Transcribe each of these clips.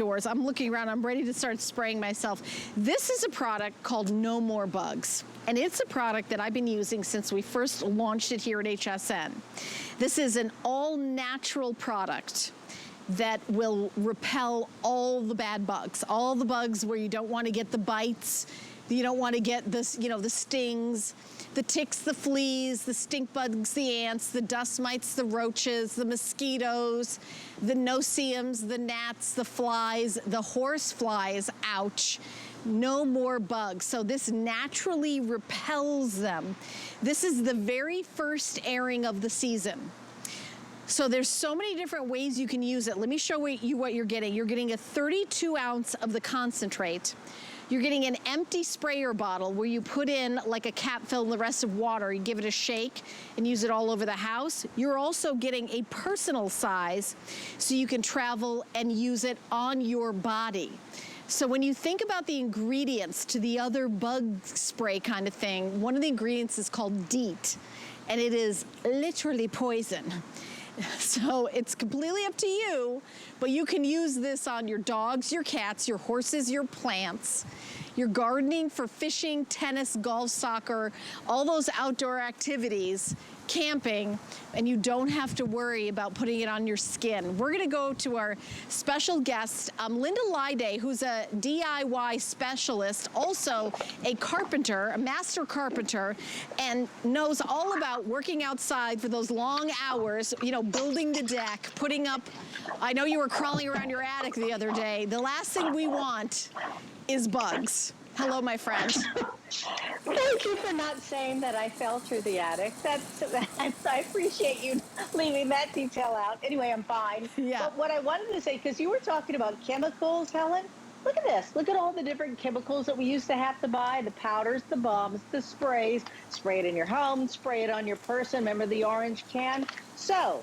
outdoors. I'm looking around, I'm ready to start spraying myself. This is a product called No More Bugs. And it's a product that I've been using since we first launched it here at HSN. This is an all-natural product that will repel all the bad bugs, all the bugs where you don't want to get the bites, you don't want to get this, you know, the stings, the ticks, the fleas, the stink bugs, the ants, the dust mites, the roaches, the mosquitoes, the no-see-ums, the gnats, the flies, the horse flies, ouch. No more bugs. So this naturally repels them. This is the very first airing of the season. So there's so many different ways you can use it. Let me show you what you're getting. You're getting a 32 ounce of the concentrate. You're getting an empty sprayer bottle where you put in like a cap filled the rest of water. You give it a shake and use it all over the house. You're also getting a personal size so you can travel and use it on your body. So when you think about the ingredients to the other bug spray kind of thing, one of the ingredients is called DEET, and it is literally poison. So it's completely up to you, but you can use this on your dogs, your cats, your horses, your plants, your gardening, for fishing, tennis, golf, soccer, all those outdoor activities, camping, and you don't have to worry about putting it on your skin. We're gonna go to our special guest, Linda Lyday, who's a DIY specialist, also a carpenter, a master carpenter, and knows all about working outside for those long hours, you know, building the deck, putting up, I know you were crawling around your attic the other day. The last thing we want is bugs. Hello, my friend. Thank you for not saying that I fell through the attic. That's I appreciate you leaving that detail out. Anyway, I'm fine. Yeah. But what I wanted to say, because you were talking about chemicals, Helen, look at this. Look at all the different chemicals that we used to have to buy, the powders, the balms, the sprays. Spray it in your home, spray it on your person. Remember the orange can? So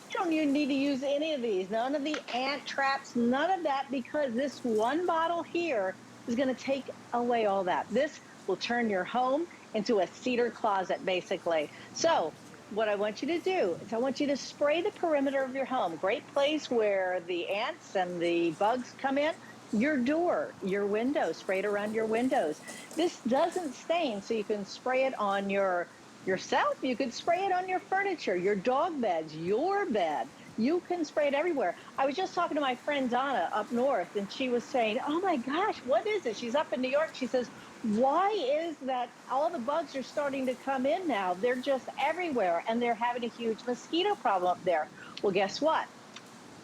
you don't even need to use any of these. None of the ant traps, none of that, because this one bottle here is going to take away all that. This will turn your home into a cedar closet, basically. So what I want you to do is I want you to spray the perimeter of your home. Great place where the ants and the bugs come in. Your door, your windows, spray it around your windows. This doesn't stain, so you can spray it on yourself. You could spray it on your furniture, your dog beds, your bed. You can spray it everywhere. I was just talking to my friend Donna up north, and she was saying, oh my gosh, what is it? She's up in New York. She says, why is that all the bugs are starting to come in now? They're just everywhere, and they're having a huge mosquito problem up there. Well, guess what?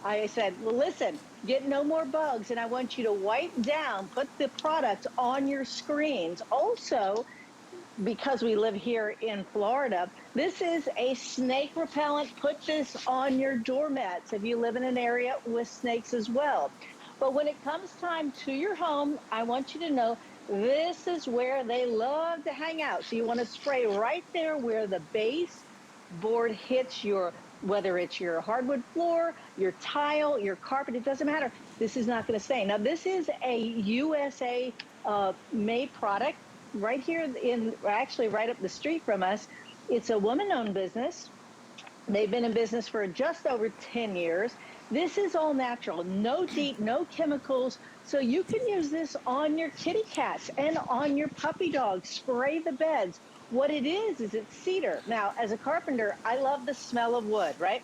I said, well, listen, get No More Bugs, and I want you to wipe down, put the product on your screens. Also, because we live here in Florida, this is a snake repellent. Put this on your doormats if you live in an area with snakes as well. But when it comes time to your home, I want you to know this is where they love to hang out. So you want to spray right there where the baseboard hits your, whether it's your hardwood floor, your tile, your carpet, it doesn't matter. This is not going to stain. Now, this is a USA made product. Right here actually right up the street from us. It's a woman-owned business. They've been in business for just over 10 years. This is all natural, no DEET, no chemicals. So you can use this on your kitty cats and on your puppy dogs. Spray the beds. What it is it's cedar. Now, as a carpenter, I love the smell of wood, right?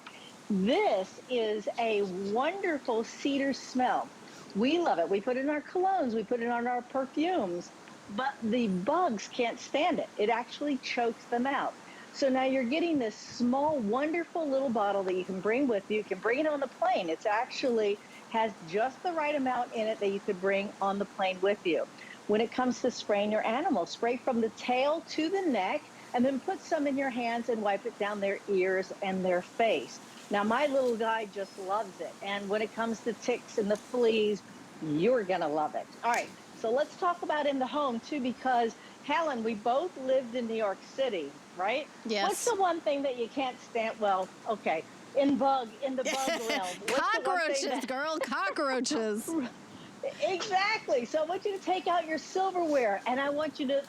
This is a wonderful cedar smell. We love it. We put it in our colognes. We put it on our perfumes. But the bugs can't stand it. It actually chokes them out. So now you're getting this small, wonderful little bottle that you can bring with you. You can bring it on the plane. It actually has just the right amount in it that you could bring on the plane with you. When it comes to spraying your animals, spray from the tail to the neck, and then put some in your hands and wipe it down their ears and their face. Now, my little guy just loves it. And when it comes to ticks and the fleas, you're going to love it. All right. So let's talk about in the home, too, because, Helen, we both lived in New York City, right? Yes. What's the one thing that you can't stand? Well, okay, in the bug realm. Cockroaches, girl, cockroaches. Exactly. So I want you to take out your silverware, and I want you to,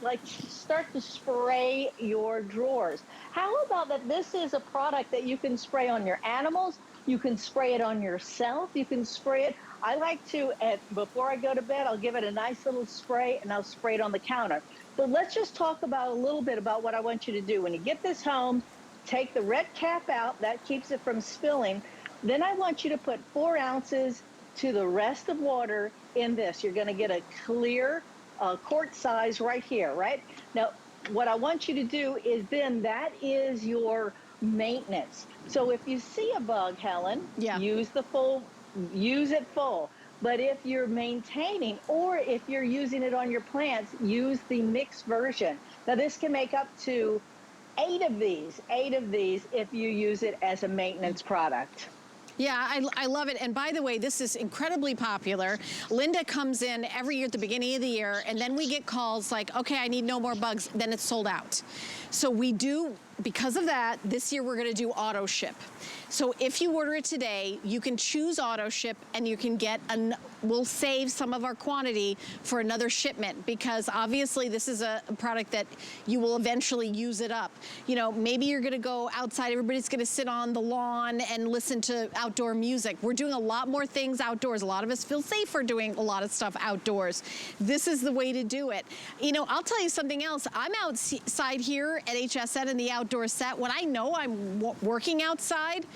start to spray your drawers. How about that this is a product that you can spray on your animals, you can spray it on yourself, you can spray it I like to, before I go to bed, I'll give it a nice little spray and I'll spray it on the counter. But let's just talk about a little bit about what I want you to do. When you get this home, take the red cap out. That keeps it from spilling. Then I want you to put 4 ounces to the rest of water in this. You're going to get a clear quart size right here, right? Now, what I want you to do is then that is your maintenance. So if you see a bug, Helen, Yeah. use it full. But if you're maintaining or if you're using it on your plants, use the mixed version. Now this can make up to 8 of these if you use it as a maintenance product. Yeah, I love it. And by the way, this is incredibly popular. Linda comes in every year at the beginning of the year, and then we get calls like, okay, I need no more bugs. Then it's sold out. So we do, because of that, this year we're going to do auto ship. So if you order it today, you can choose auto ship and you can get, we'll save some of our quantity for another shipment, because obviously this is a product that you will eventually use it up. You know, maybe you're gonna go outside, everybody's gonna sit on the lawn and listen to outdoor music. We're doing a lot more things outdoors. A lot of us feel safer doing a lot of stuff outdoors. This is the way to do it. You know, I'll tell you something else. I'm outside here at HSN in the outdoor set. When I know I'm working outside,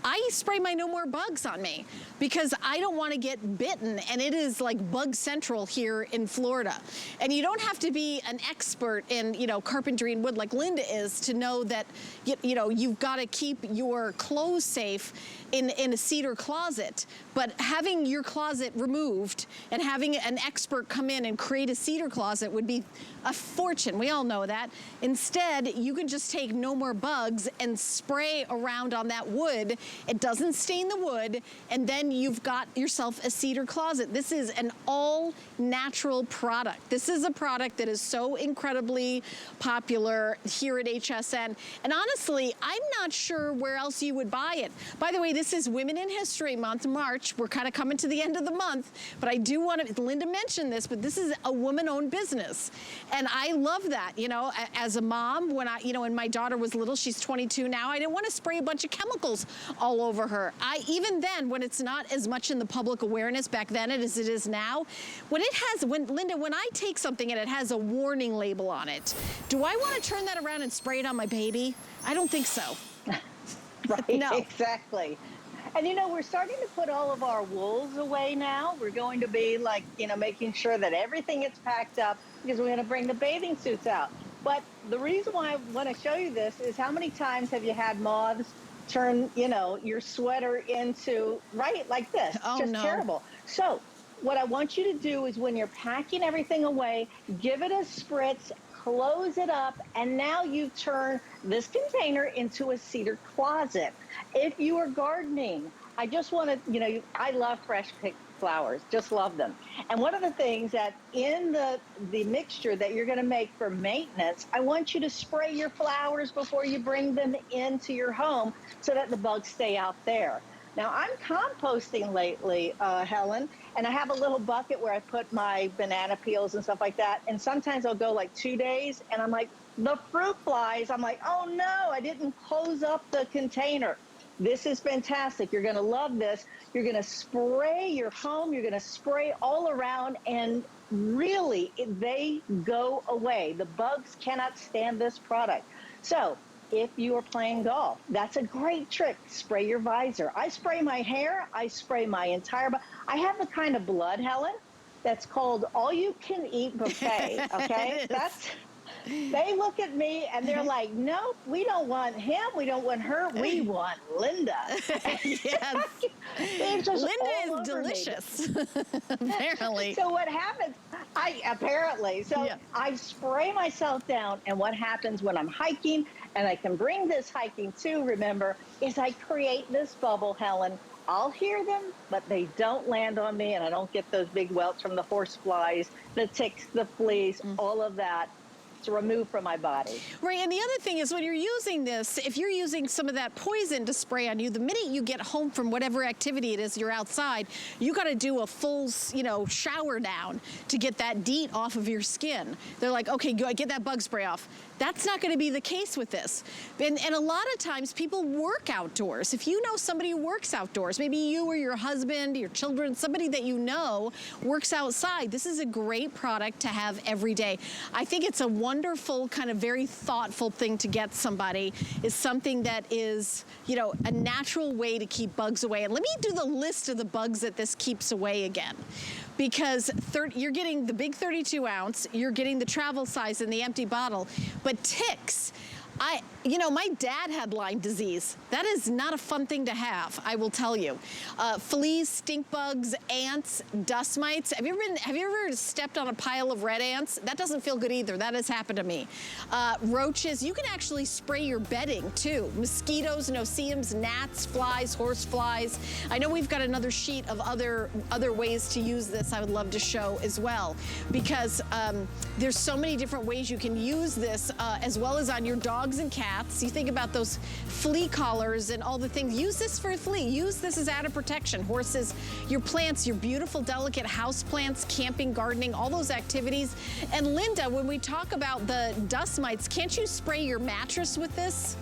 I spray my No More Bugs on me because I don't want to get bitten, and it is like bug central here in Florida. And you don't have to be an expert in, you know, carpentry and wood like Linda is to know that, you know, you've got to keep your clothes safe in a cedar closet. But having your closet removed and having an expert come in and create a cedar closet would be a fortune. We all know that. Instead, you can just take No More Bugs and spray around on that wood. It doesn't stain the wood, and then you've got yourself a cedar closet. This is an all-natural product. This is a product that is so incredibly popular here at HSN. And honestly, I'm not sure where else you would buy it. By the way, this is Women in History Month, March. We're kind of coming to the end of the month, but I do want to, Linda mentioned this, but this is a woman-owned business. And I love that, you know, as a mom, when when my daughter was little, she's 22 now, I didn't want to spray a bunch of chemicals all over her. Even then, when it's not as much in the public awareness back then as it is now, Linda, when I take something and it has a warning label on it, do I want to turn that around and spray it on my baby? I don't think so. Right, No. Exactly. And, you know, we're starting to put all of our wools away now. We're going to be like, you know, making sure that everything gets packed up because we're going to bring the bathing suits out. But the reason why I want to show you this is how many times have you had moths turn, you know, your sweater into, right, like this? Oh, just no. terrible. So what I want you to do is when you're packing everything away, give it a spritz, close it up, and now you turn this container into a cedar closet. If you are gardening, I just want to, you know, I love fresh picked flowers, just love them. And one of the things that in the mixture that you're going to make for maintenance, I want you to spray your flowers before you bring them into your home so that the bugs stay out there. Now, I'm composting lately, Helen, and I have a little bucket where I put my banana peels and stuff like that. And sometimes I'll go like 2 days, and I'm like, the fruit flies. I'm like, oh, no, I didn't close up the container. This is fantastic. You're going to love this. You're going to spray your home. You're going to spray all around, and really, they go away. The bugs cannot stand this product. So if you are playing golf, that's a great trick. Spray your visor. I spray my hair. I spray my entire body. I have the kind of blood, Helen, that's called all-you-can-eat buffet, okay? They look at me and they're like, nope, we don't want him. We don't want her. We want Linda. Yes. Linda is delicious, apparently. So what happens, I spray myself down, and what happens when I'm hiking, and I can bring this hiking too, remember, is I create this bubble, Helen. I'll hear them, but they don't land on me, and I don't get those big welts from the horse flies, the ticks, the fleas, all of that. to remove from my body. Right, and the other thing is when you're using this, if you're using some of that poison to spray on you, the minute you get home from whatever activity it is you're outside, you got to do a full, shower down to get that DEET off of your skin. They're like, okay, get that bug spray off. That's not going to be the case with this. And a lot of times people work outdoors. If you know somebody who works outdoors, maybe you or your husband, your children, somebody that you know works outside, this is a great product to have every day. I think it's a wonderful, kind of very thoughtful thing to get somebody, is something that is, a natural way to keep bugs away. And let me do the list of the bugs that this keeps away again. Because you're getting the big 32 ounce, you're getting the travel size in the empty bottle, but ticks, my dad had Lyme disease. That is not a fun thing to have, I will tell you. Fleas, stink bugs, ants, dust mites. Have you ever stepped on a pile of red ants? That doesn't feel good either. That has happened to me. Roaches, you can actually spray your bedding too. Mosquitoes, no-see-ums, gnats, flies, horse flies. I know we've got another sheet of other ways to use this I would love to show as well, because there's so many different ways you can use this, as well as on your dogs and cats. You think about those flea collars and all the things. Use this for a flea. Use this as added protection. Horses, your plants, your beautiful, delicate house plants, camping, gardening, all those activities. And Linda, when we talk about the dust mites, can't you spray your mattress with this?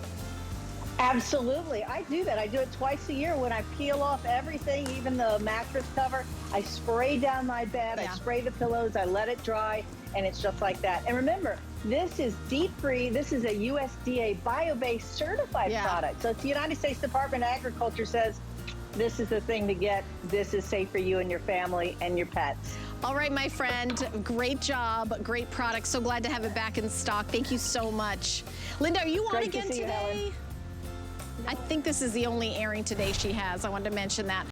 Absolutely. I do that. I do it twice a year when I peel off everything, even the mattress cover. I spray down my bed. Yeah. I spray the pillows. I let it dry, and it's just like that. And remember, this is DEET-free. This is a USDA bio-based certified product. So if the United States Department of Agriculture says this is the thing to get, this is safe for you and your family and your pets. All right, my friend, great job, great product. So glad to have it back in stock. Thank you so much. Linda, are you on Great again to see you, today? Helen. I think this is the only airing today she has. I wanted to mention that.